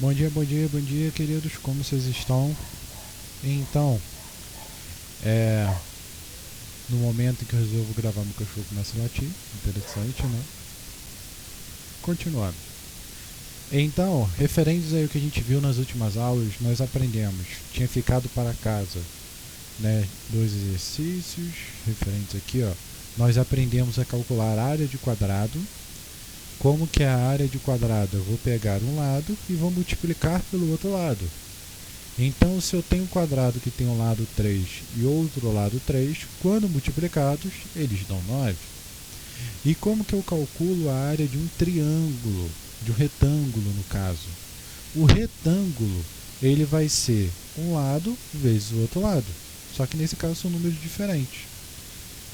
Bom dia, queridos, como vocês estão? Então, no momento em que eu resolvo gravar, meu cachorro começa a latir, interessante, né? Continuando. Então, referentes aí ao que a gente viu nas últimas aulas, nós aprendemos, tinha ficado para casa, né? 2 exercícios referentes aqui, ó. Nós aprendemos a calcular a área de quadrado. Como que é a área de quadrado? Eu vou pegar um lado e vou multiplicar pelo outro lado. Então, se eu tenho um quadrado que tem um lado 3 e outro lado 3, quando multiplicados, eles dão 9. E como que eu calculo a área de um triângulo, de um retângulo no caso? O retângulo, ele vai ser um lado vezes o outro lado, só que nesse caso são números diferentes.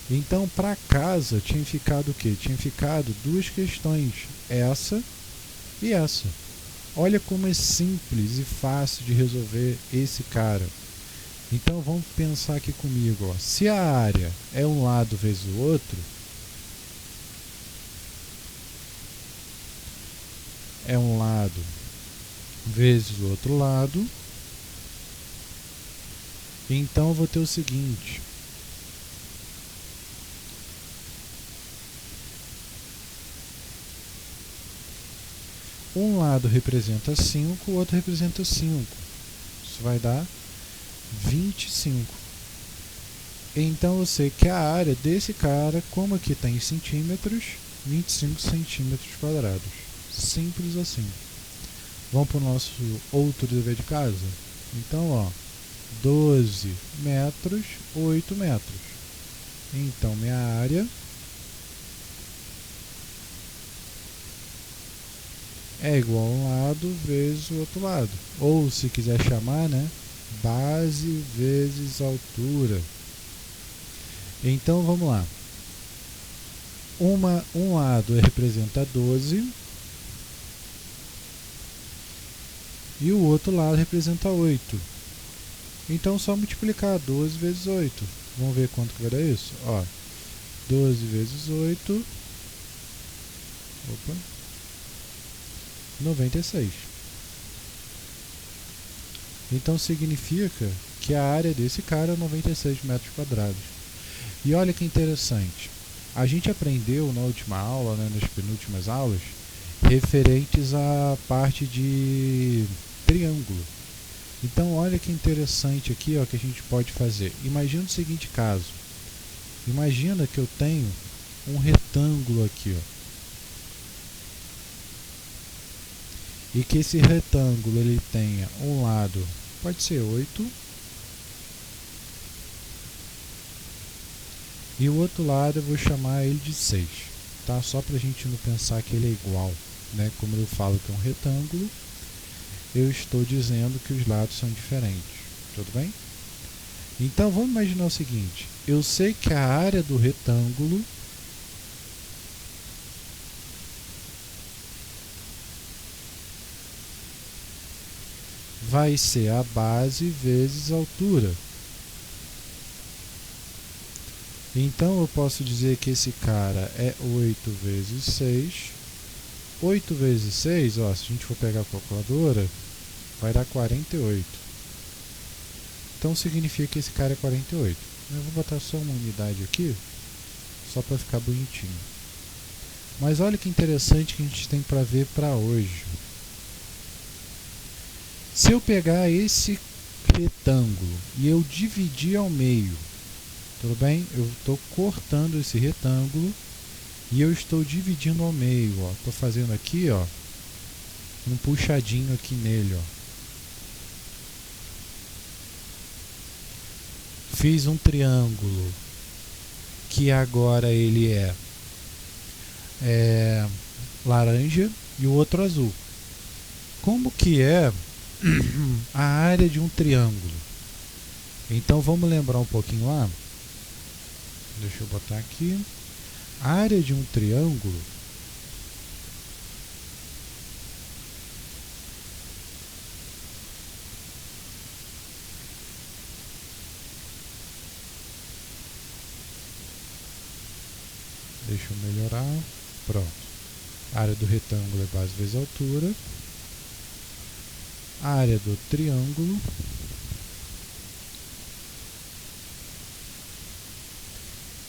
Então, para casa, tinha ficado o quê? Tinha ficado duas questões, essa e essa. Olha como é simples e fácil de resolver esse cara. Então vamos pensar aqui comigo. Ó. Se a área é um lado vezes o outro, é um lado vezes o outro lado, então eu vou ter o seguinte. Um lado representa 5, o outro representa 5. Isso vai dar 25. Então eu sei que a área desse cara, como aqui está em centímetros, 25 centímetros quadrados. Simples assim. Vamos para o nosso outro dever de casa? Então, ó, 12 metros, 8 metros. Então, minha área é igual a um lado vezes o outro lado. Ou, se quiser chamar, né, base vezes altura. Então, vamos lá. Um lado representa 12 e o outro lado representa 8. Então, só multiplicar 12 vezes 8. Vamos ver quanto que vai dar isso? Ó, 12 vezes 8... Opa... 96. Então significa que a área desse cara é 96 metros quadrados. E olha que interessante. A gente aprendeu na última aula, né, nas penúltimas aulas, referentes à parte de triângulo. Então olha que interessante aqui, ó, que a gente pode fazer. Imagina o seguinte caso. Imagina que eu tenho um retângulo aqui, ó. E que esse retângulo ele tenha um lado, pode ser 8, e o outro lado eu vou chamar ele de 6, tá? Só para a gente não pensar que ele é igual, né? Como eu falo que é um retângulo, eu estou dizendo que os lados são diferentes, tudo bem? Então vamos imaginar o seguinte, eu sei que a área do retângulo vai ser a base vezes a altura. Então eu posso dizer que esse cara é 8 vezes 6. 8 vezes 6, ó, se a gente for pegar a calculadora, vai dar 48. Então significa que esse cara é 48. Eu vou botar só uma unidade aqui, só para ficar bonitinho. Mas olha que interessante que a gente tem para ver para hoje. Se eu pegar esse retângulo e eu dividir ao meio, tudo bem? Eu estou cortando esse retângulo e eu estou dividindo ao meio. Estou fazendo aqui, ó, um puxadinho aqui nele. Ó. Fiz um triângulo que agora ele é laranja e o outro azul. Como que é a área de um triângulo? Então vamos lembrar um pouquinho lá. Deixa eu botar aqui. A área de um triângulo deixa eu melhorar. Pronto. A área do retângulo é base vezes altura. área do triângulo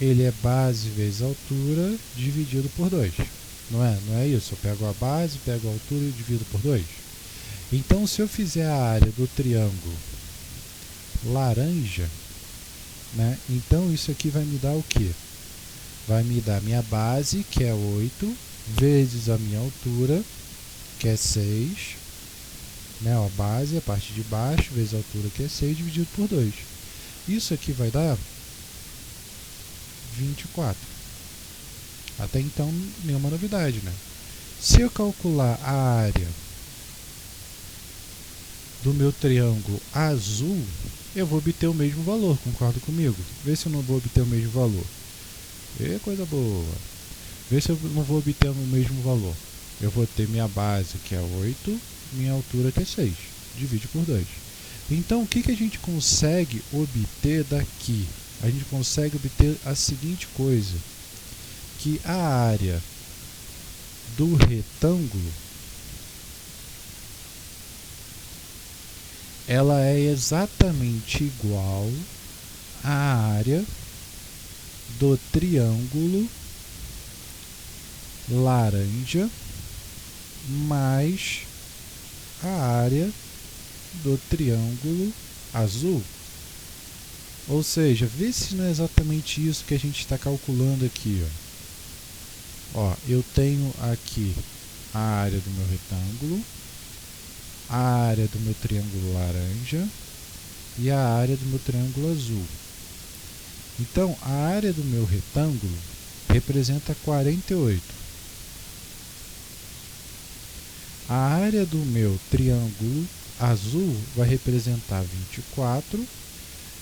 ele é base vezes altura dividido por 2. Não é isso? Eu pego a base, pego a altura e divido por 2. Então, se eu fizer a área do triângulo laranja, né, então isso aqui vai me dar o quê? Vai me dar minha base, que é 8, vezes a minha altura, que é 6. Né, a base, a parte de baixo, vezes a altura, que é 6, dividido por 2. Isso aqui vai dar 24. Até então, nenhuma novidade, né? Se eu calcular a área do meu triângulo azul, eu vou obter o mesmo valor, concorda comigo? Vê se eu não vou obter o mesmo valor. Coisa boa. Vê se eu não vou obter o mesmo valor. Eu vou ter minha base, que é 8, minha altura, que é 6. Divide por 2. Então, o que a gente consegue obter daqui? A gente consegue obter a seguinte coisa, que a área do retângulo ela é exatamente igual à área do triângulo laranja mais a área do triângulo azul. Ou seja, vê se não é exatamente isso que a gente está calculando aqui. Ó, eu tenho aqui a área do meu retângulo, a área do meu triângulo laranja e a área do meu triângulo azul. Então, a área do meu retângulo representa 48. A área do meu triângulo azul vai representar 24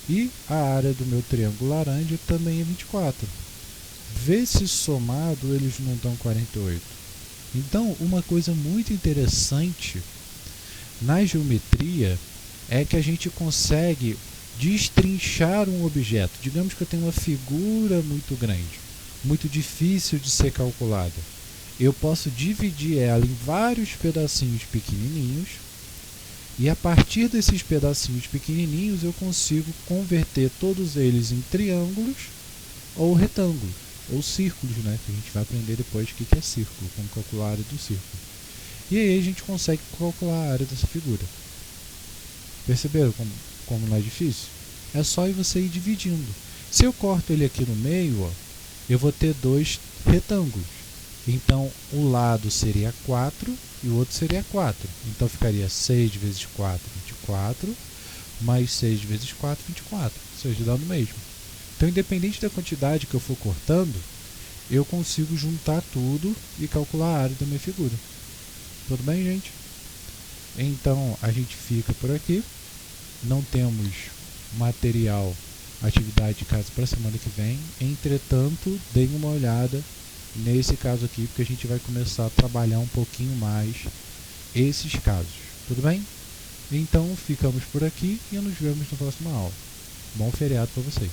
e a área do meu triângulo laranja também é 24. Vê se somado eles não dão 48. Então, uma coisa muito interessante na geometria é que a gente consegue destrinchar um objeto. Digamos que eu tenho uma figura muito grande, muito difícil de ser calculada. Eu posso dividir ela em vários pedacinhos pequenininhos e a partir desses pedacinhos pequenininhos eu consigo converter todos eles em triângulos ou retângulos, ou círculos, né? Que a gente vai aprender depois o que é círculo, como calcular a área do círculo. E aí a gente consegue calcular a área dessa figura. Perceberam como não é difícil? É só você ir dividindo. Se eu corto ele aqui no meio, ó, eu vou ter dois retângulos. Então, um lado seria 4 e o outro seria 4. Então, ficaria 6 vezes 4, 24, mais 6 vezes 4, 24. Ou seja, dá no mesmo. Então, independente da quantidade que eu for cortando, eu consigo juntar tudo e calcular a área da minha figura. Tudo bem, gente? Então, a gente fica por aqui. Não temos material, atividade de casa para a semana que vem. Entretanto, deem uma olhada nesse caso aqui, porque a gente vai começar a trabalhar um pouquinho mais esses casos. Tudo bem? Então, ficamos por aqui e nos vemos na próxima aula. Bom feriado para vocês.